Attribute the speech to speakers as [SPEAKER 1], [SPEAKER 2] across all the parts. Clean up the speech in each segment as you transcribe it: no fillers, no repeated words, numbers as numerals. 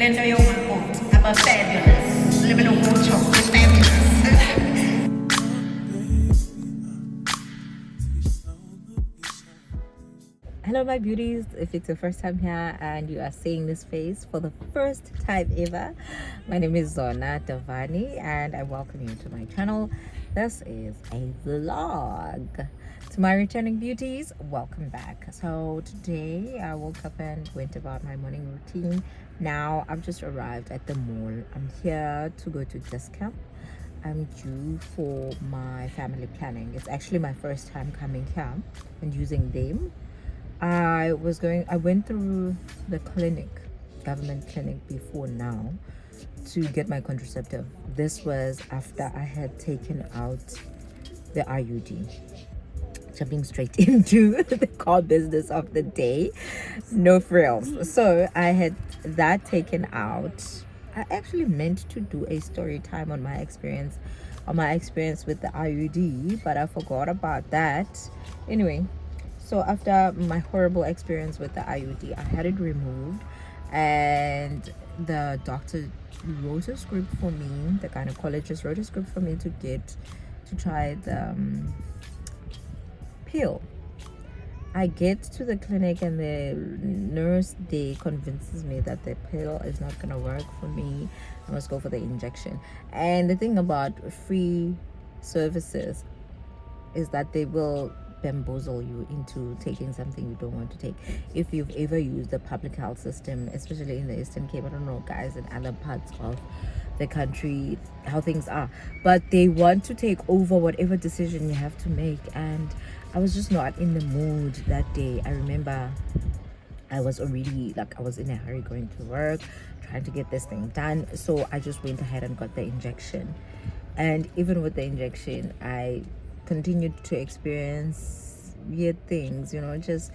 [SPEAKER 1] Naglenza yung Makoti. About fabulous. Living on mucho. Fabulous.
[SPEAKER 2] Hello, my beauties. If it's your first time here and you are seeing this face for the first time ever, my name is Zona Davani and I welcome you to my channel. This is a vlog. To my returning beauties, welcome back. So today I woke up and went about my morning routine. Now I've just arrived at the mall. I'm here to go to discount. I'm due for my family planning. It's actually my first time coming here and using them. I went through the government clinic before now to get my contraceptive. This was after I had taken out the IUD. Jumping straight into the core business of the day, no frills. So I had that taken out. I actually meant to do a story time on my experience with the IUD, but I forgot about that. Anyway, so after my horrible experience with the IUD, I had it removed, and the doctor wrote a script for me. The gynecologist wrote a script for me to try the pill. I get to the clinic and the nurse convinces me that the pill is not gonna work for me. I must go for the injection. And the thing about free services is that they will bamboozle you into taking something you don't want to take. If you've ever used the public health system, especially in the Eastern Cape, I don't know guys in other parts of the country how things are, but they want to take over whatever decision you have to make, and I was just not in the mood that day. I remember I was already I was in a hurry going to work, trying to get this thing done, so I just went ahead and got the injection. And even with the injection, I continued to experience weird things, just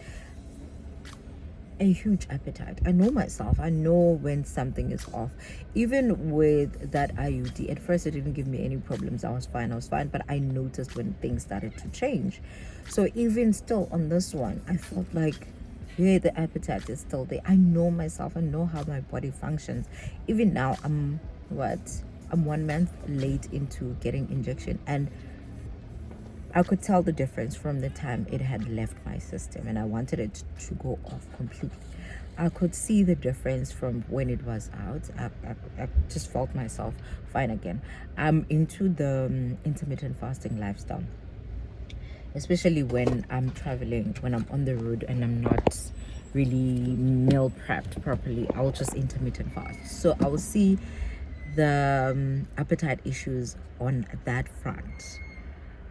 [SPEAKER 2] a huge appetite. I know myself. I know when something is off. Even with that IUD, at first it didn't give me any problems. I was fine, but I noticed when things started to change. So even still on this one, I felt like, yeah, the appetite is still there. I know myself. I know how my body functions. Even now, I'm 1 month late into getting injection, and I could tell the difference from the time it had left my system, and I wanted it to go off completely. I could see the difference from when it was out. I just felt myself fine again. I'm into the intermittent fasting lifestyle, especially when I'm traveling, when I'm on the road and I'm not really meal prepped properly. I'll just intermittent fast. So I will see the appetite issues on that front.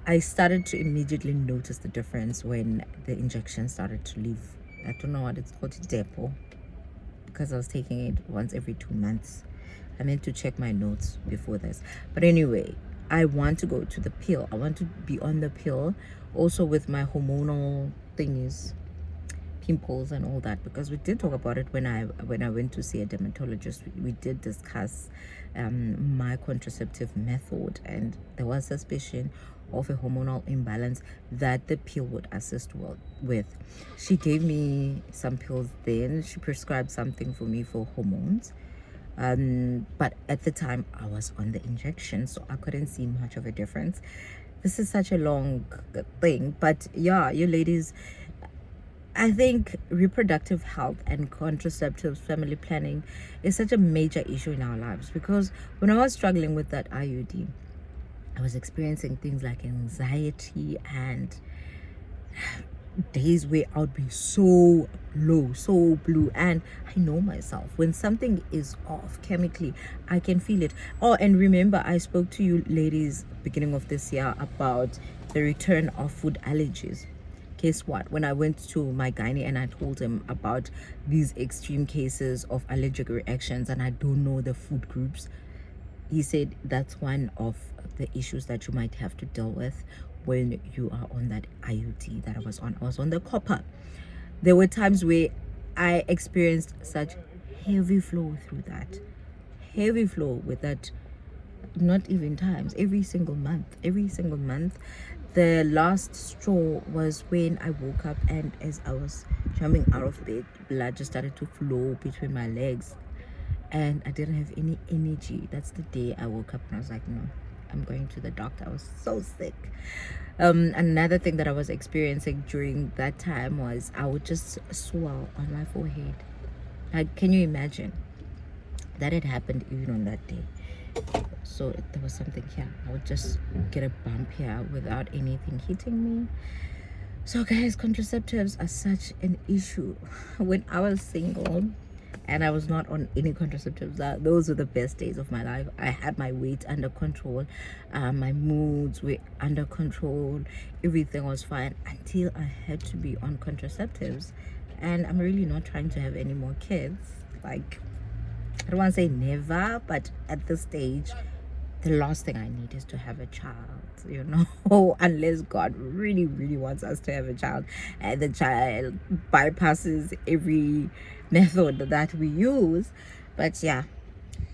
[SPEAKER 2] I started to immediately notice the difference when the injection started to leave. I don't know what it's called, depot, because I was taking it once every 2 months. I meant to check my notes before this. But anyway, I want to go to the pill. I want to be on the pill also with my hormonal thingies, pimples and all that, because we did talk about it when I went to see a dermatologist. We did discuss my contraceptive method, and there was suspicion of a hormonal imbalance that the pill would assist with. She gave me some pills, then she prescribed something for me for hormones, but at the time I was on the injection, so I couldn't see much of a difference. This is such a long thing, but yeah, you ladies, I think reproductive health and contraceptive family planning is such a major issue in our lives, because when I was struggling with that IUD, I was experiencing things like anxiety and days where I would be so low, so blue. And I know myself, when something is off chemically, I can feel it. Oh, and remember, I spoke to you ladies beginning of this year about the return of food allergies. Guess what? When I went to my gynae and I told him about these extreme cases of allergic reactions and I don't know the food groups, he said that's one of the issues that you might have to deal with when you are on that IUD that I was on. I was on the copper. There were times where I experienced such heavy flow with that, not even times, every single month. The last straw was when I woke up, and as I was jumping out of bed, blood just started to flow between my legs. and I didn't have any energy. That's the day I woke up and I was like, no, I'm going to the doctor. I was so sick. Another thing that I was experiencing during that time was I would just swell on my forehead. Like, can you imagine? That had happened even on that day. So there was something here. I would just get a bump here without anything hitting me. So guys, contraceptives are such an issue. When I was single and I was not on any contraceptives, those were the best days of my life. I had my weight under control, my moods were under control, everything was fine until I had to be on contraceptives. And I'm really not trying to have any more kids. Like, I don't want to say never, but at this stage, the last thing I need is to have a child, you know, unless God really, really wants us to have a child and the child bypasses every method that we use. But yeah,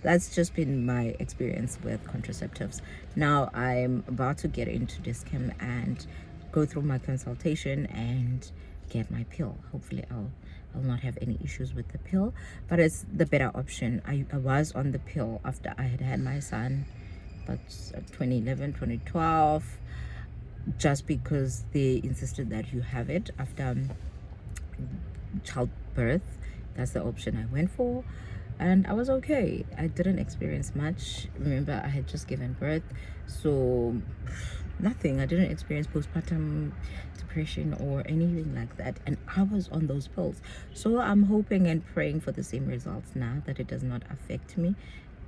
[SPEAKER 2] that's just been my experience with contraceptives. Now I'm about to get into Discam and go through my consultation and get my pill. Hopefully I'll not have any issues with the pill, but it's the better option. I was on the pill after I had my son. That's 2011, 2012, just because they insisted that you have it after childbirth. That's the option I went for, and I was okay. I didn't experience much. Remember, I had just given birth, so nothing. I didn't experience postpartum depression or anything like that, and I was on those pills. So I'm hoping and praying for the same results now, that it does not affect me.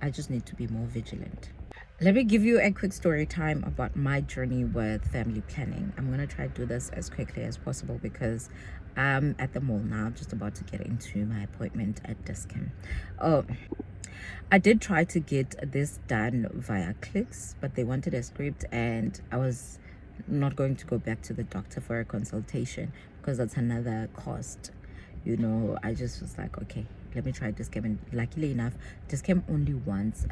[SPEAKER 2] I just need to be more vigilant. Let me give you a quick story time about my journey with family planning. I'm gonna try to do this as quickly as possible because I'm at the mall now. I'm just about to get into my appointment at Discam. Oh, I did try to get this done via clicks, but they wanted a script and I was not going to go back to the doctor for a consultation because that's another cost. You know, I just was like, okay, let me try Discam. And luckily enough, Discam only wants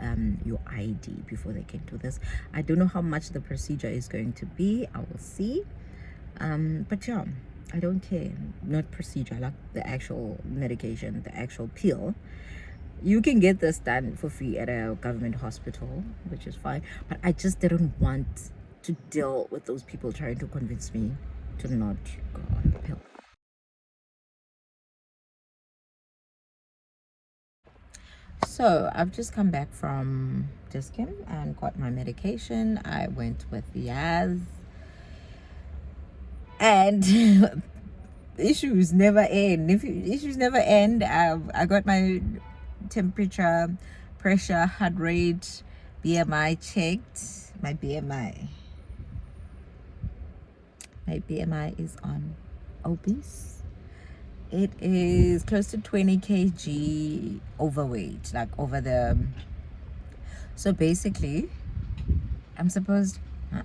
[SPEAKER 2] your ID before they can do this. I don't know how much the procedure is going to be. I will see. But yeah, I don't care. Not procedure, like the actual medication, the actual pill. You can get this done for free at a government hospital, which is fine. But I just didn't want to deal with those people trying to convince me to not go on the pill. So I've just come back from Discam and got my medication. I went with Yaz, and issues never end. If issues never end, I got my temperature, pressure, heart rate, BMI checked. My BMI is on obese. It is close to 20 kg overweight, like over the. So basically, I'm supposed. No,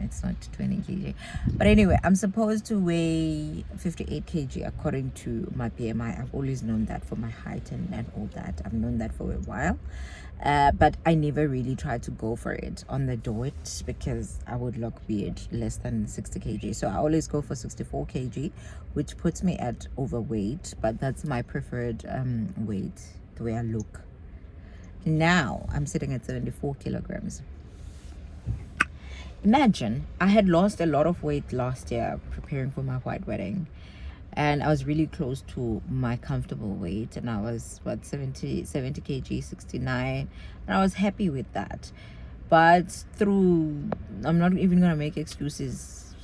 [SPEAKER 2] it's not 20 kg. But anyway, I'm supposed to weigh 58 kg according to my BMI. I've always known that for my height and all that. I've known that for a while. But I never really tried to go for it on the DOT because I would look weird less than 60 kg. So I always go for 64 kg, which puts me at overweight. But that's my preferred weight, the way I look. Now I'm sitting at 74 kilograms. Imagine, I had lost a lot of weight last year preparing for my white wedding, and I was really close to my comfortable weight, and I was what 70 kg, 69, and I was happy with that. But I'm not even gonna make excuses.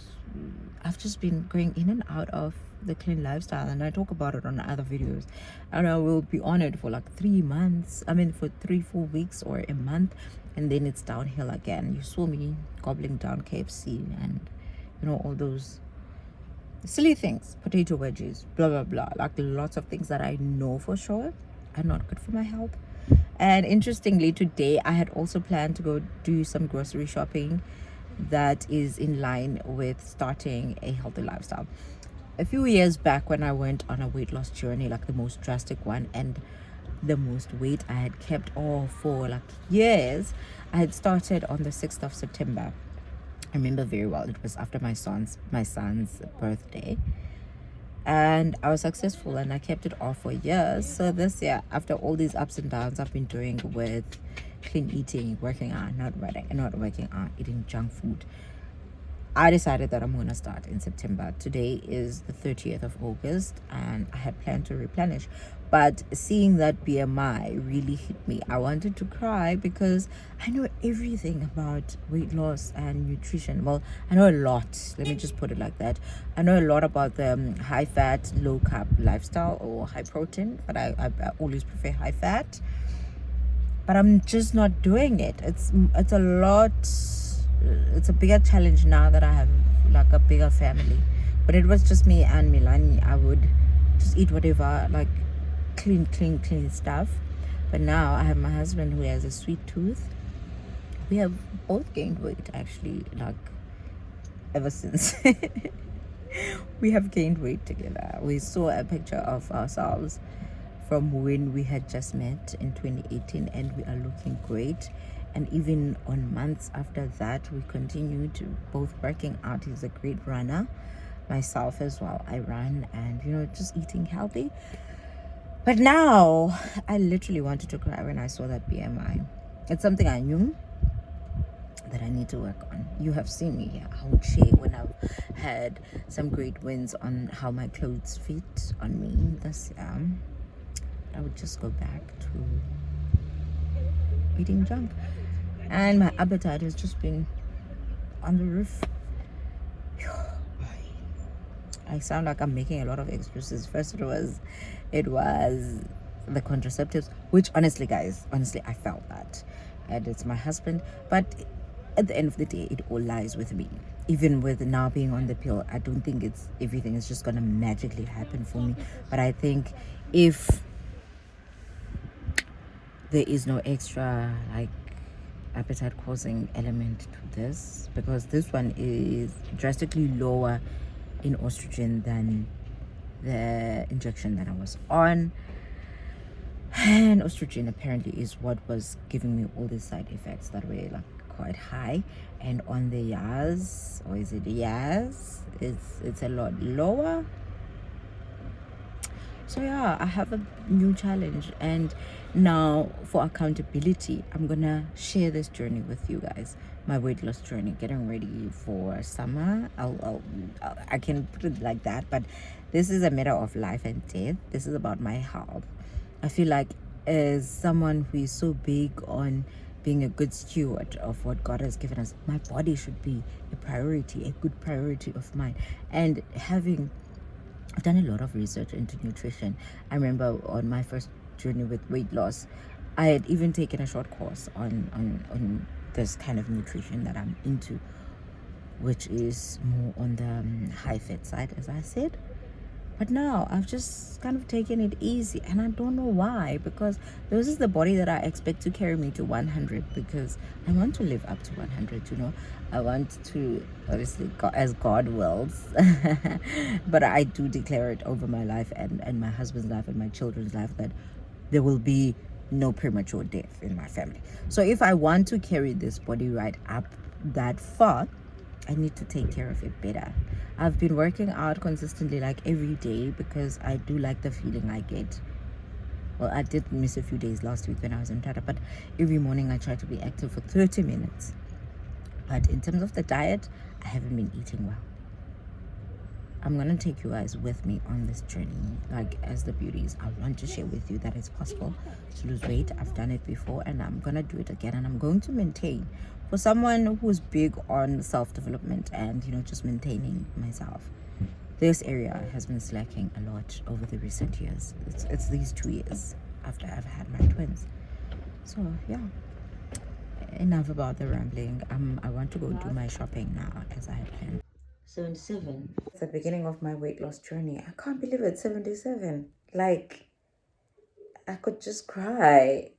[SPEAKER 2] I've just been going in and out of the clean lifestyle, and I talk about it on other videos, and I will be on it for like 3 months. I mean, for 3-4 weeks or a month, and then it's downhill again. You saw me gobbling down KFC and all those silly things, potato wedges, blah blah blah, like lots of things that I know for sure are not good for my health. And interestingly, today I had also planned to go do some grocery shopping that is in line with starting a healthy lifestyle. A few years back, when I went on a weight loss journey, like the most drastic one and the most weight I had kept off for like years, I had started on the 6th of September. I remember very well. It was after my son's birthday. and I was successful, and I kept it off for years. So this year, after all these ups and downs I've been doing with clean eating, working out, not working out, eating junk food, I decided that I'm gonna start in September. Today is the 30th of August, and I had planned to replenish. But seeing that BMI really hit me. I wanted to cry because I know everything about weight loss and nutrition. Well, I know a lot. Let me just put it like that. I know a lot about the high fat, low carb lifestyle or high protein, but I always prefer high fat. But I'm just not doing it. It's a lot. It's a bigger challenge now that I have like a bigger family. But it was just me and Milani. I would just eat whatever, like clean stuff. But now I have my husband who has a sweet tooth. We have both gained weight actually, like ever since we have gained weight together. We saw a picture of ourselves from when we had just met in 2018, and we are looking great. And even on months after that, we continued both working out. He's a great runner, myself as well. I run, and just eating healthy. But now I literally wanted to cry when I saw that BMI. It's something I knew that I need to work on. You have seen me here. I would share when I've had some great wins on how my clothes fit on me this year. I would just go back to eating junk, and my appetite has just been on the roof. I sound like I'm making a lot of excuses. First, it was the contraceptives, which honestly, guys, I felt that, and it's my husband. But at the end of the day, it all lies with me. Even with now being on the pill, I don't think everything is just gonna magically happen for me. But I think if there is no extra like appetite causing element to this, because this one is drastically lower in estrogen than the injection that I was on, and estrogen apparently is what was giving me all these side effects that were like quite high, and on the Yaz, or is it Yaz, it's a lot lower. So yeah, I have a new challenge, and now for accountability, I'm gonna share this journey with you guys. My weight loss journey, getting ready for summer. I can put it like that, but this is a matter of life and death. This is about my health. I feel like as someone who is so big on being a good steward of what God has given us, my body should be a priority, a good priority of mine. And I've done a lot of research into nutrition. I remember on my first journey with weight loss, I had even taken a short course on this kind of nutrition that I'm into, which is more on the high fat side, as I said. But now I've just kind of taken it easy, and I don't know why, because this is the body that I expect to carry me to 100, because I want to live up to 100, I want to, obviously, as God wills, but I do declare it over my life and my husband's life and my children's life that there will be no premature death in my family. So if I want to carry this body right up that far, I need to take care of it better. I've been working out consistently, like every day, because I do like the feeling I get. Well, I did miss a few days last week when I was in Tata, but every morning I try to be active for 30 minutes. But in terms of the diet, I haven't been eating well. I'm gonna take you guys with me on this journey. Like, as the beauties, I want to share with you that it's possible to lose weight. I've done it before, and I'm gonna do it again, and I'm going to maintain. For someone who's big on self-development and just maintaining myself, this area has been slacking a lot over the recent years. It's these 2 years after I've had my twins. So yeah, enough about the rambling. I want to go do my shopping now, as I had planned. 77. It's the beginning of my weight loss journey. I can't believe it. 77. Like, I could just cry.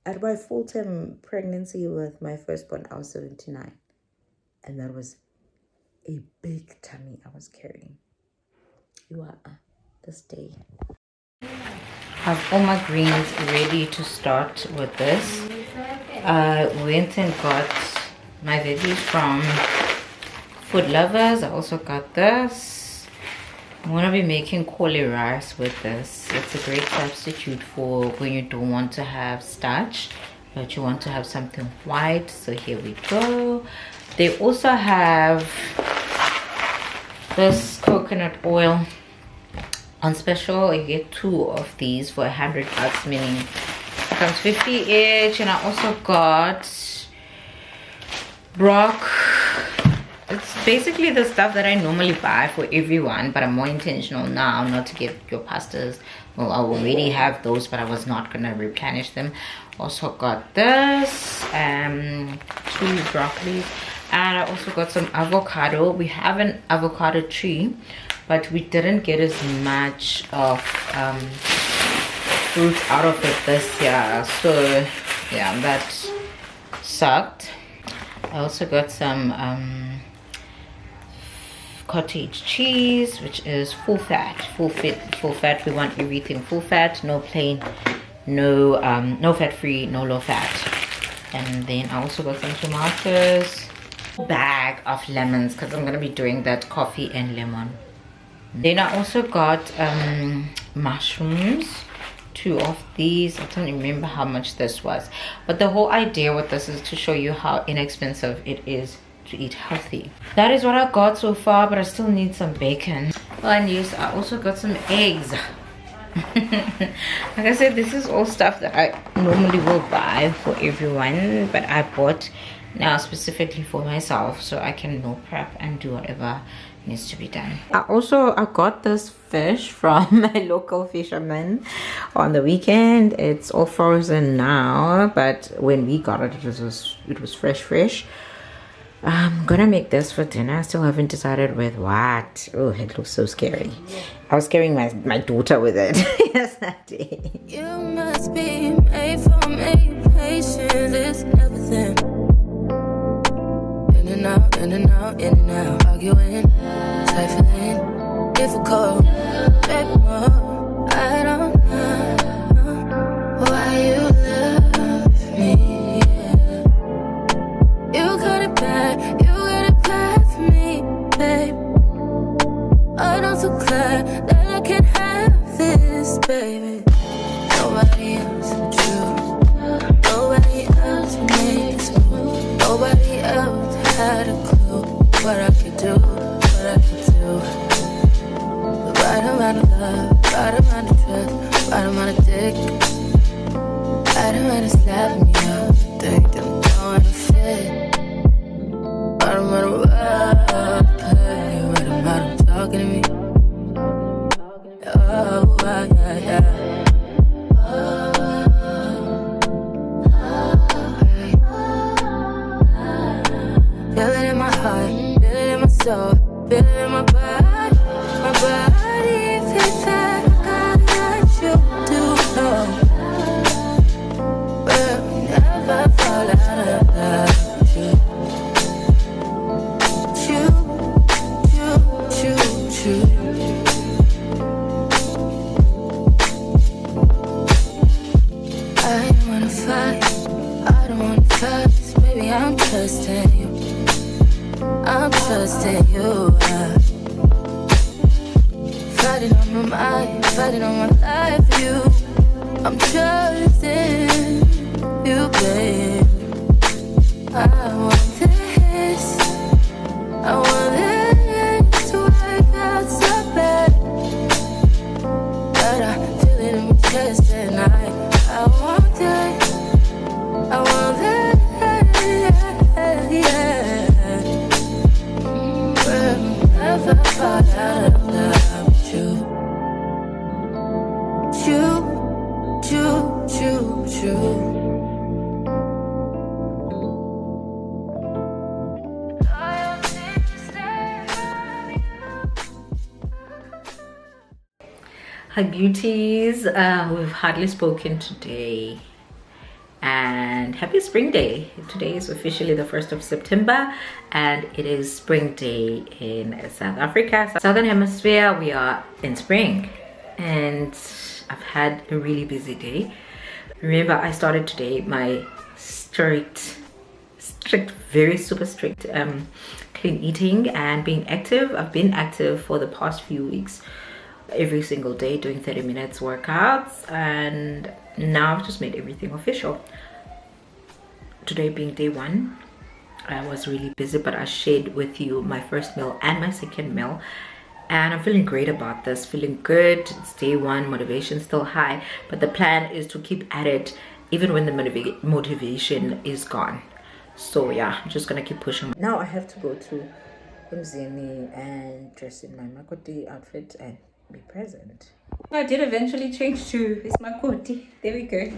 [SPEAKER 2] At my full-term pregnancy with my firstborn, I was 79. And that was a big tummy I was carrying. You are this day. I have all my greens ready to start with this. I went and got my veggies from Food Lovers. I also got this. I'm gonna be making kole rice with this. It's a great substitute for when you don't want to have starch but you want to have something white. So here we go. They also have this coconut oil on special. You get 2 of these for $100, meaning it comes 50 each. And I also got brock. It's basically the stuff that I normally buy for everyone, but I'm more intentional now not to get your pastas. Well, I already have those, but I was not gonna replenish them. Also got this 2 broccoli, and I also got some avocado. We have an avocado tree, but we didn't get as much of fruit out of it this year, so yeah, that sucked. I also got some cottage cheese, which is full fat. We want everything full fat, no plain, no fat free, no low fat. And then I also got some tomatoes, bag of lemons, because I'm gonna be doing that coffee and lemon. Then I also got mushrooms, 2 of these. I don't remember how much this was, but the whole idea with this is to show you how inexpensive it is to eat healthy. That is what I got so far, but I still need some bacon. Oh, and yes, I also got some eggs. Like I said, this is all stuff that I normally will buy for everyone, but I bought now specifically for myself so I can meal prep and do whatever needs to be done. I got this fish from my local fisherman on the weekend. It's all frozen now, but when we got it, it was fresh. I'm gonna make this for dinner. I still haven't decided with what. Oh, it looks so scary. I was scaring my daughter with it. Yes, I did. You must be made for me. Patience is everything. In and out, arguing, trifling, difficult. Baby, I don't know why you love me. You got it bad for me, babe. I don't so glad that I can have this, baby. Nobody else, true. Nobody else made this move. Nobody else had a clue what I could do, The right amount of love, right amount of trust, right amount of dick, right amount of slapping me up, think that I'm going to fit. Right amount of play, right amount of talking to me. Oh, yeah. Feel it in my heart, feel it in my soul, feel it in my body, feel that you do know. We'll never fall out of love with you. I don't wanna fight, I don't wanna fuss, baby, I'm trusting you. Fighting on my mind, fighting on my life, you. I'm trusting you, babe. I want this to work out so bad, but I feel it in my chest and I want that, yeah. We'll never fall out of love with you. Hi beauties, we've hardly spoken today, and happy spring day. Today is officially the 1st of September and it is spring day in South Africa, Southern Hemisphere. We are in spring and I've had a really busy day. Remember, I started today my strict, very super strict clean eating and being active. I've been active for the past few weeks, every single day doing 30 minutes workouts, and now I've just made everything official. Today being day 1, I was really busy, but I shared with you my first meal and my second meal, and I'm feeling great about this, feeling good. It's day 1, motivation still high, but the plan is to keep at it even when the motivation is gone. So yeah, I'm just gonna keep pushing. Now I have to go to Mzini and dress in my Makoti outfit and be present. I did eventually change to this Makoti. There we go.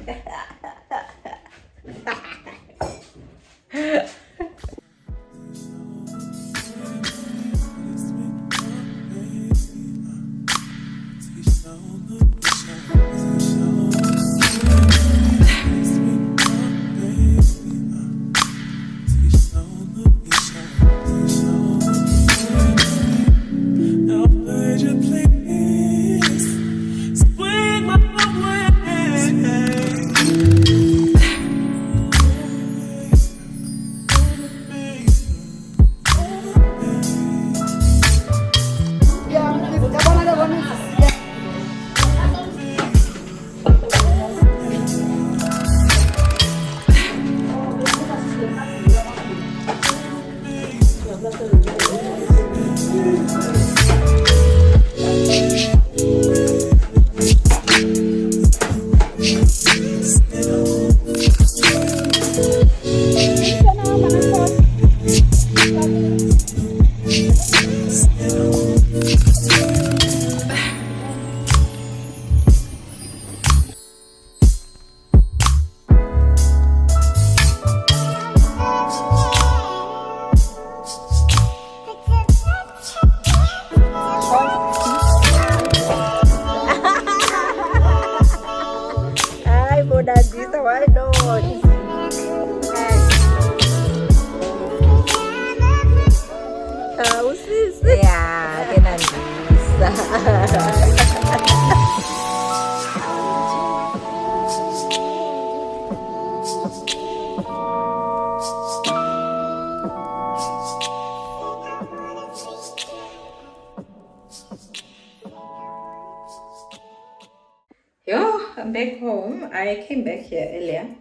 [SPEAKER 2] Yo, I'm back home. I came back here earlier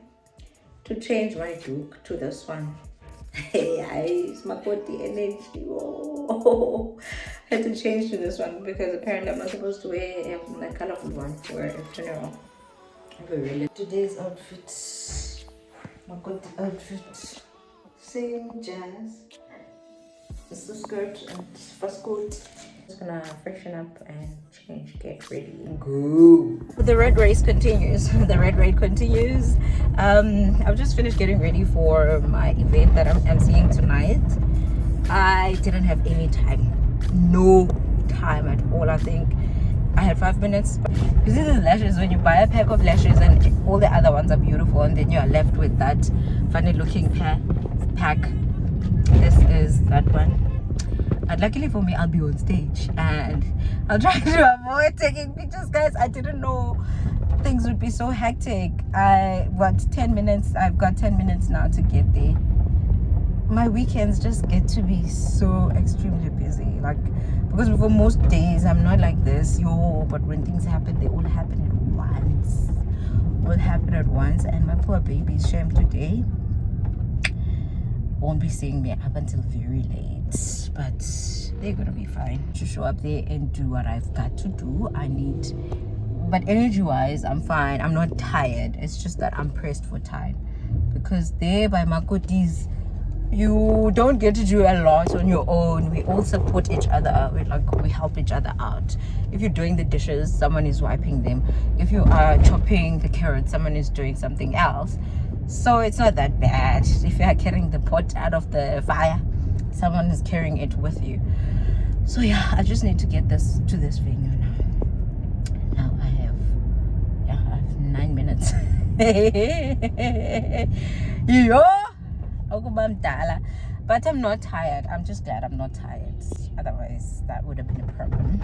[SPEAKER 2] to change my look to this one. Hey, it's Makoti energy. Oh, I had to change to this one because apparently I'm not supposed to wear a colorful one for a funeral. Today's outfit, Makoti outfit, same jazz. It's the skirt and first coat. Just gonna freshen up and change, get ready, and go. The red race continues. The red raid continues. I've just finished getting ready for my event that I'm seeing tonight. I didn't have any time, no time at all. I think I had 5 minutes. You see the lashes, when you buy a pack of lashes and all the other ones are beautiful, and then you are left with that funny looking pack. This is that one. And luckily for me, I'll be on stage and I'll try to avoid taking pictures, guys. I didn't know things would be so hectic. I've got 10 minutes now to get there. My weekends just get to be so extremely busy, like, because for most days I'm not like this, but when things happen, they all happen at once. And my poor baby's shame today won't be seeing me up until very late, but they're gonna be fine. To show up there and do what I've got to do, but energy wise I'm fine. I'm not tired, it's just that I'm pressed for time, because there by Makoti's you don't get to do a lot on your own. We all support each other. We help each other out. If you're doing the dishes, someone is wiping them. If you are chopping the carrots, someone is doing something else. So it's not that bad. If you are carrying the pot out of the fire, someone is carrying it with you. So yeah, I just need to get this to this venue now. I have 9 minutes. Yo, but I'm not tired. I'm just glad I'm not tired. Otherwise, that would have been a problem.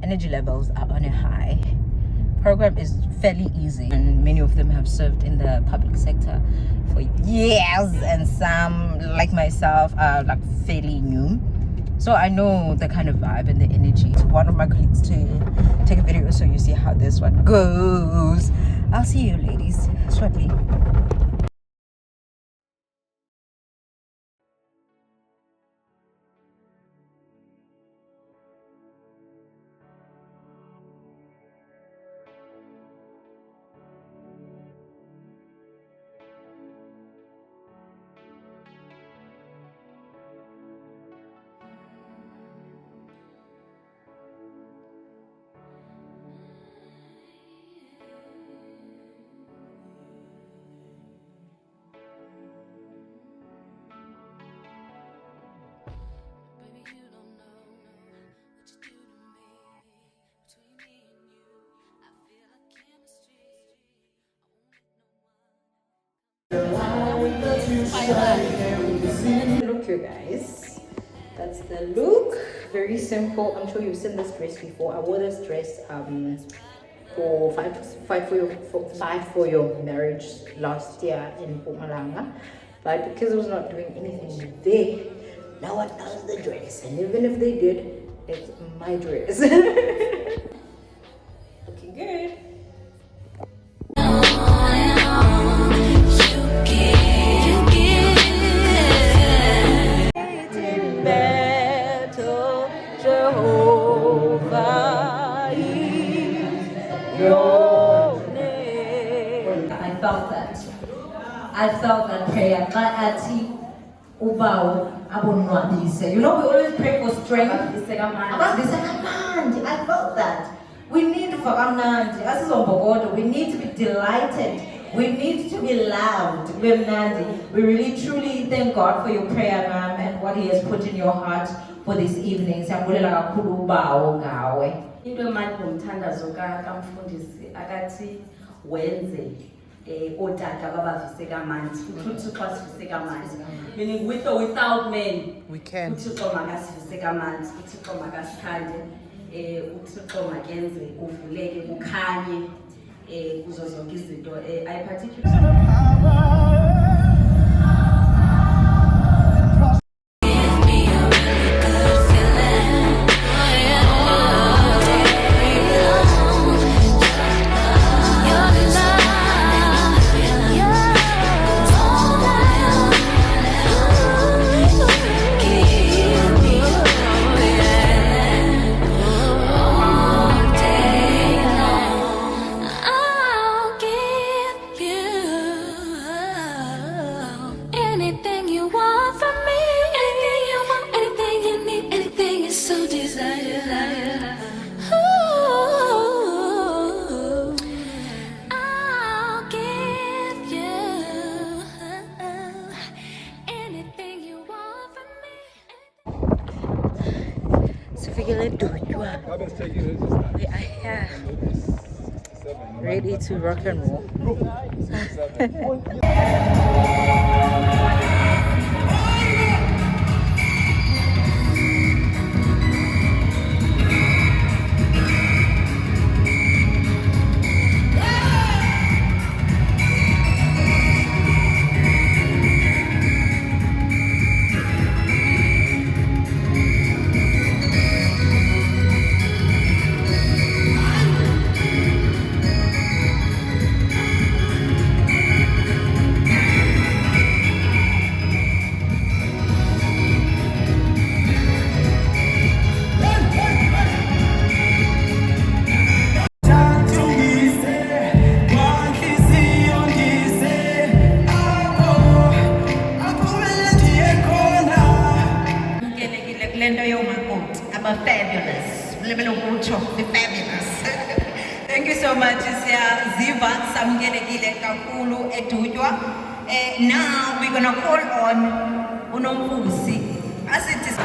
[SPEAKER 2] Energy levels are on a high. Program is fairly easy, and many of them have served in the public sector for years, and some like myself are like fairly new. So I know the kind of vibe and the energy. To one of my colleagues to take a video so you see how this one goes. I'll see you ladies shortly. Look, you guys, that's the look. Very simple. I'm sure you've seen this dress before. I wore this dress for fight for your marriage last year in Pumalanga, but because I was not doing anything there, no one knows the dress, and even if they did, it's my dress. Looking good.
[SPEAKER 3] I felt that prayer. You know, we always pray for strength. I felt that. We need we need to be delighted. We need to be loved. We really truly thank God for your prayer, ma'am, and what He has put in your heart for this evening. Meaning with or without men,
[SPEAKER 1] We can.
[SPEAKER 3] I particularly
[SPEAKER 2] Ready to rock and roll.
[SPEAKER 1] Fabulous. Fabulous. Thank you so much, Ziva. Now we're gonna call on Unomfusi. As it is.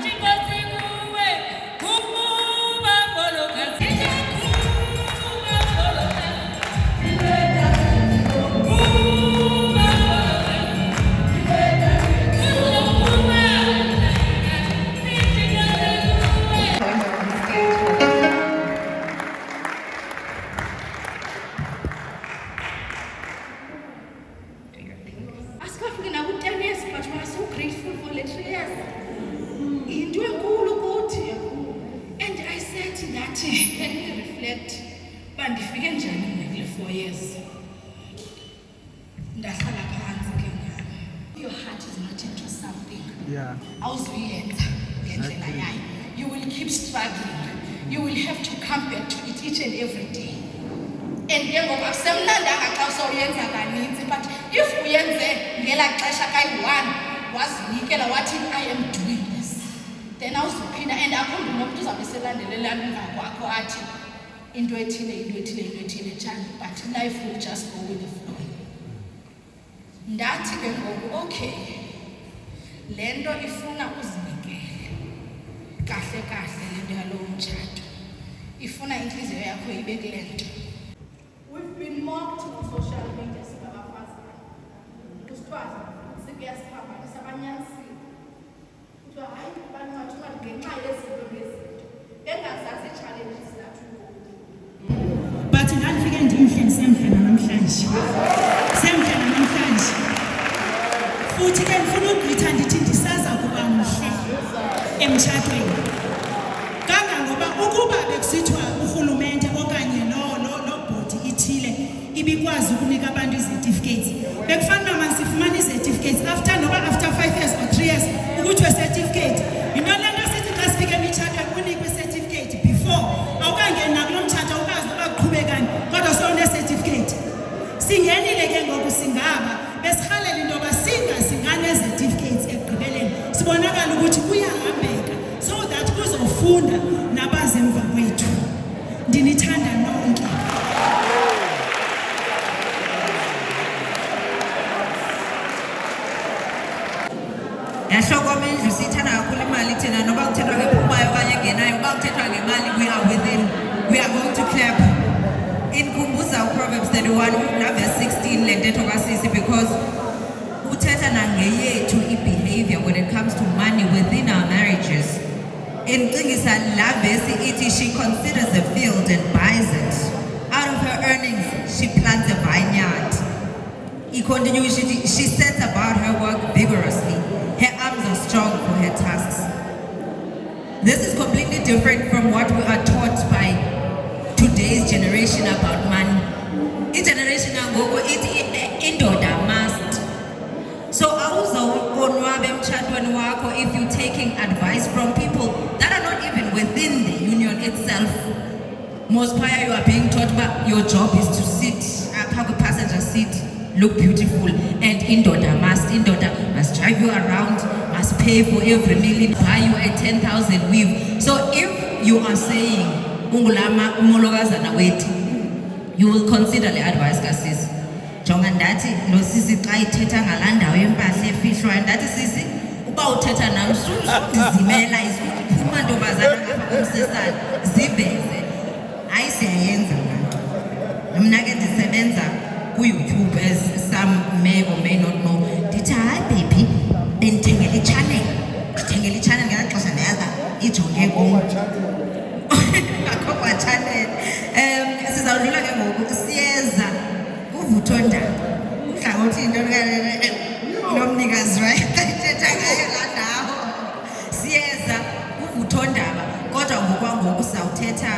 [SPEAKER 3] Jingle
[SPEAKER 4] uba ndifike njani kule 4 years ndahlala phantsi ke ngam. Your heart is not into something.
[SPEAKER 5] Yeah.
[SPEAKER 4] Awuzuyenza ngendlela yayo. You will keep struggling. You will have to come back to it each and every day. And ke ngoku akusemnandanga xa usowuyenza kaninzi, but if uyenze ngelaa xesha kayi-1 wazinikela wathi I am doing this, then awuzuphinda. And akho mntu nomntu uzawube selandelelana emva kwakho athi into ethile njani, but life will just go with the flow. Ndathi ke ngoku okay, le nto ifuna uzinikele kahle kahle, le nto yalowo mtshato ifuna intliziyo yakho ibe kule nto. We've been mocked on social media singabafazana. Kusithiwa sikuyasiphambanisa abanyanisile. Kuthiwa hayi abantu bathuma ngenxa yezinto ngezinto. Bengazazi ii-challenges zathi ngoku.
[SPEAKER 6] But ndandifike ndimhle ndisemhle namhlanje. Semhle namhlanje. Futhi ke ndifuna ukugqitha ndithi ndisaza kuba mhle emtshatweni. Kangangoba ukuba bekusithiwa urhulumente okanye lo-bhodi ithile ibikwazi ukunika abantu ii-certificates, bekufanele uba masifumane ii-certificates after 5 years or 3 years ukuthiwe certificate. Yinto le nto sithi xa sifike emitshatweni unikwe i-certificate before awukangeni nakulo mtshato ukazi noba kuqhubekani kodwa sowune-certificate. Singenile ke ngoku singaba besirhalela into yoba singanee-certificates ekugqibeleni sibonakala ukuthi kuyahambeka so that kuzofunda nabazemva kwethu. Ndinithanda nonke.
[SPEAKER 1] Yahloko amendlu siyithanda kakhulu imali thina, noba kuthethwa ngephumayo okanye engenayo, uba kuthethwa ngemali we are within, we are going to clap. Inkumbuza uProverbs 31 na verse 16 le ntetho kasisi, because uthetha nangeyethu i-behavior when it comes to money within our marriages. Incingisa la verse ithi she considers a field and buys it. Out of her earnings she plants a vineyard. He continues, she sets about her work vigorously. Her arms are strong for her tasks. This is completely different from what we are taught by today's generation about money. In generation yangoku ithi indoda must. So awuzawukonwabe emtshatweni wakho if you're taking advice from people that are not even within the union itself. Most part you are being taught about your job is to sit up a passenger seat, look beautiful, and indoda must drive you around, must pay for every meal, buy you a 10,000 weave. So if you are saying ungulama umolokazana wethi, you will consider the advice kasisi. Jonga ndathi lo sisi xa ithetha ngalaa ndawo yempahla efihlwayo, ndathi sisi uba uthetha nam sundizimela iziphuma ntombazana ngapha kumsesana ziveze. Hayi siyayenza laa nto. Mna ke ndisebenza ku-YouTube, as some may or may not know. Ndithi hayi baby, bendithengela i-channel ngelaa xesha ndayaza ijonge kum. Akho kwa-channel. Sizawudlula ke ngoku siyeza uvuthondaba. Uhlangothi into nomnikazi right ayithetha ngayo laa ndawo. Siyeza uvuthondaba kodwa ngokwangoku sawuthetha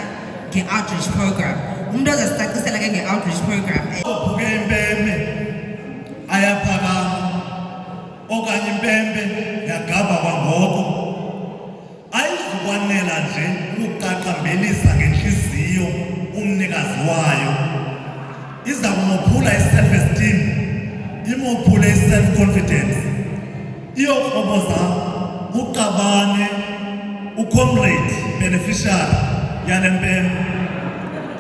[SPEAKER 1] nge-outreach program. Umuntu ozasicacisela ke nge-outreach program.
[SPEAKER 7] Ophuke impempe ayaphakama okanye impempe yagaba kwangoko, ayizukwanela nje ukuqaqambelisa ngenhliziyo umnikazi wayo. Iza kumophula i-self-esteem, imophule i-self-confidence, iyokroboza uqabane ucomrade beneficiary yale mpempe.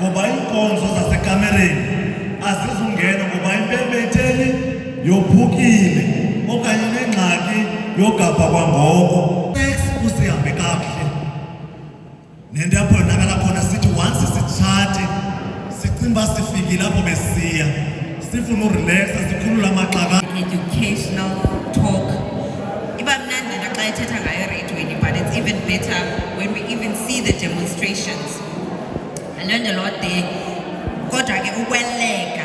[SPEAKER 7] Ngoba iinkonzo zasekamereni azizungena ngoba impempe itheni yophukile okanye nengxaki yogabha kwangoko. Sex usihambe kakuhle nento yaphoyonakala khona sithi once sitshate sicimba sifikile apho besiya sifuna urelaxa sikhulula amaxaka.
[SPEAKER 1] Educational talk. Iba mnandi nto xa ethetha ngayo eredweni, but it's even better when we even see the demonstrations. I learned a lot there. Kodwa ke ukweleka,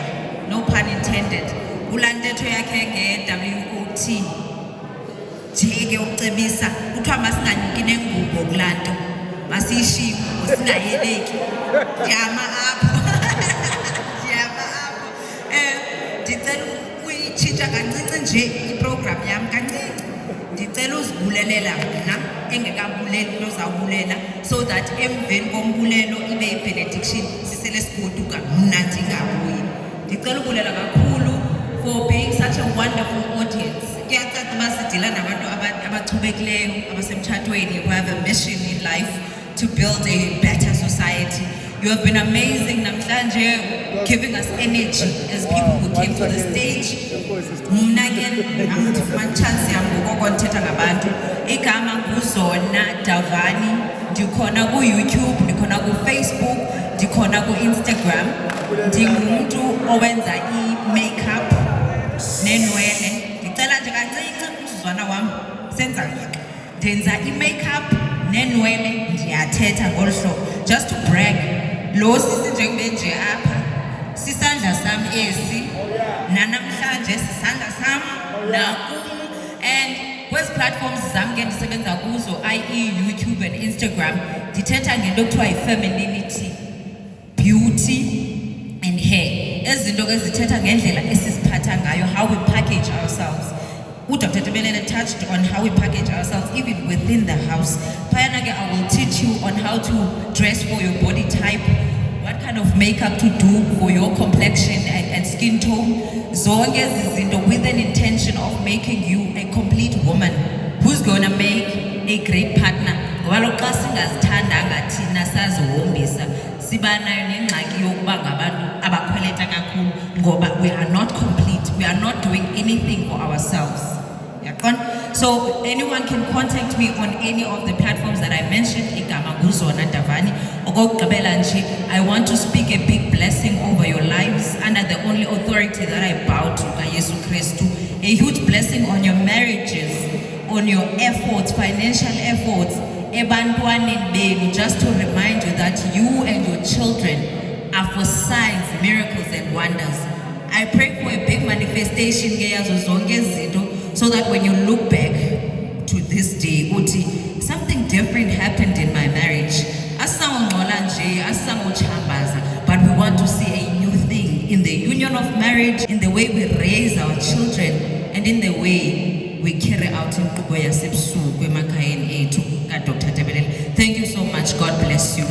[SPEAKER 1] no pun intended, kulaa ntetho yakhe nge-WOT nje ke ucebisa kuthiwa masinganyuki nengubo kulaa nto, masiyishiye singayeleki. Yama apho. nditshintsha kancinci nje iprogram yam kancinci ndicela uzibulelela mna engekabuleli lozawubulela so that emveni kombulelo ibe yi-benediction sisele sigoduka mna ndingabuyi ndicela ubulela kakhulu for being such a wonderful audience kuyacaca uba sidila nabantu abachubekileyo abasemtshatweni who have a mission in life to build a better society. You have been amazing namhlanje, giving us energy as people who came to the stage. Mna ke ngifumana chance yam ngoko ndithetha ngabantu. Igama nguZona Davani, ndikhona ku YouTube, ndikhona ku Facebook, ndikhona ku Instagram. Ndingumuntu owenza i-makeup nenwele. Ndicela nje kancinci umzuzwana wam senza ndenza i-makeup nenwele ndiyathetha ngolu hlobo just to brag. Lo sisi njengoba nje apha sisandla sami esi nanamhlanje sisandla sam nakum and kwezi platforms zami ke ndisebenza kuzo i.e. YouTube and Instagram ndithetha ngento ekuthiwa yi-femininity, beauty and hair. Ezi zinto ke zithetha ngendlela esiziphatha ngayo, how we package ourselves. Dr. Tebelele touched on how we package ourselves even within the house. Payanage, I will teach you on how to dress for your body type, what kind of makeup to do for your complexion and skin tone. Zonke zizinto with an intention of making you a complete woman who's gonna make a great partner. Ngoba lo xa singazithandanga thina sazihombisa siba nayo nengxaki yokuba ngabantu abakhweleta kakhulu ngoba we are not complete, we are not doing anything for ourselves. So anyone can contact me on any of the platforms that I mentioned. Igama nguZona Davani. Okokugqibela nje, I want to speak a big blessing over your lives under the only authority that I bow to, Yesu Christu. A huge blessing on your marriages, on your efforts, financial efforts. Ebantwaneni benu, just to remind you that you and your children are for signs, miracles and wonders. I pray for a big manifestation so that when you look back to this day, uthi something different happened in my marriage. But we want to see a new thing in the union of marriage, in the way we raise our children, and in the way we carry out in Dr. Tebelele. Thank you so much. God bless you.